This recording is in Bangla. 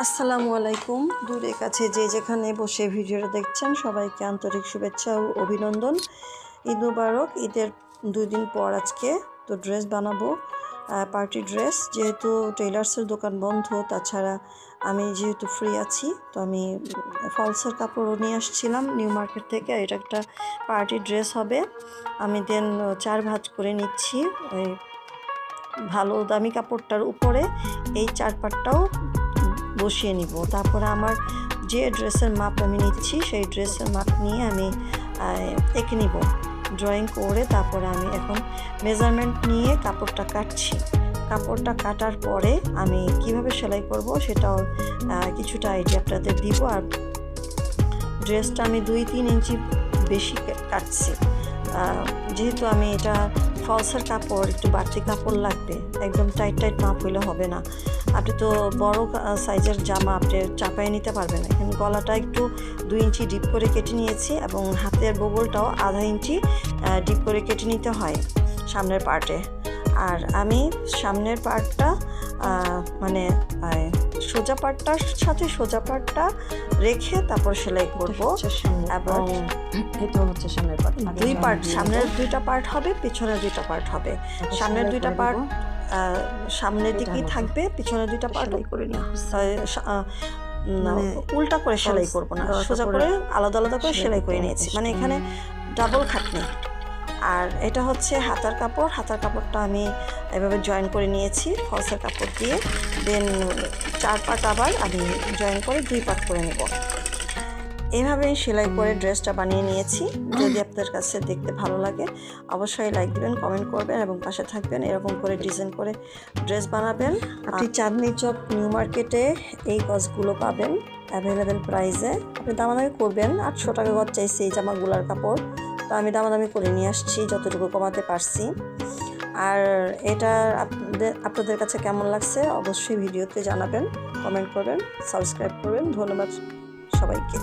আসসালামু আলাইকুম। দূরে কাছে যে যেখানে বসে ভিডিওটা দেখছেন সবাইকে আন্তরিক শুভেচ্ছা ও অভিনন্দন। ঈদ মুবারক। ঈদের 2 দিন পর আজকে তো ড্রেস বানাবো, পার্টি ড্রেস। যেহেতু টেইলার্সের দোকান বন্ধ, তাছাড়া আমি যেহেতু ফ্রি আছি, তো আমি ফলসের কাপড়ও নিয়ে আসছিলাম নিউ মার্কেট থেকে। এটা একটা পার্টি ড্রেস হবে। আমি দেন 4 ভাঁজ করে নিচ্ছি। ওই ভালো দামি কাপড়টার উপরে এই 4 পাটটাও বসিয়ে নিব। তারপরে আমার যে ড্রেসের মাপ আমি নিচ্ছি সেই ড্রেসের মাপ নিয়ে আমি এঁকে নিব, ড্রয়িং করে। তারপরে আমি এখন মেজারমেন্ট নিয়ে কাপড়টা কাটছি। কাপড়টা কাটার পরে আমি কিভাবে সেলাই করব সেটাও কিছুটা আইডিয়া আপনাদের দিব। আর ড্রেসটা আমি 2-3 ইঞ্চি বেশি কাটছি, যেহেতু আমি এটা ফলসের কাপড়, একটু বাড়তি কাপড় লাগবে। একদম টাইট মাপ হইলে হবে না। আপনি তো বড় সাইজের জামা আপনি চাপায় নিতে পারবেন না। এখানে গলাটা একটু 2 ইঞ্চি ডিপ করে কেটে নিয়েছি এবং হাতের বগলটাও আধা ইঞ্চি ডিপ করে কেটে নিতে হয় সামনের পার্টে। আর আমি সামনের পার্টটা মানে সোজা পার্টটার সাথে সোজা পার্টটা রেখে তারপর সেলাই করব। এবং এটা হচ্ছে সামনের পার্ট, 2 পার্ট, সামনের 2টা পার্ট হবে, পিছনের 2টা পার্ট হবে। সামনের 2টা পার্ট সামনের দিকেই থাকবে, পিছনের 2টা পার্ট করে নিই। উল্টা করে সেলাই করব না, সোজা করে আলাদা আলাদা করে সেলাই করে নিয়েছি, মানে এখানে ডাবল খাটনি। আর এটা হচ্ছে হাতার কাপড়। হাতার কাপড়টা আমি এভাবে জয়েন করে নিয়েছি ফলসের কাপড় দিয়ে। দেন 4 পার্ট আবার আমি জয়েন করে 2 পার্ট করে নেব। এভাবেই সেলাই করে ড্রেসটা বানিয়ে নিয়েছি। যদি আপনাদের কাছে দেখতে ভালো লাগে অবশ্যই লাইক দিবেন, কমেন্ট করবেন এবং পাশে থাকবেন। এরকম করে ডিজাইন করে ড্রেস বানাবেন। আপনি চাঁদনী চক নিউ মার্কেটে এই গজগুলো পাবেন অ্যাভেলেবেল প্রাইসে। আপনি দামাদামি করবেন। 800 টাকা গজ চাইছে এই জামাগুলার কাপড়, তো আমি দামাদামি করে নিয়ে আসছি যতটুকু কমাতে পারছি। আর এটা আপনাদের কাছে কেমন লাগছে অবশ্যই ভিডিওতে জানাবেন, কমেন্ট করবেন, সাবস্ক্রাইব করবেন। ধন্যবাদ সবাইকে।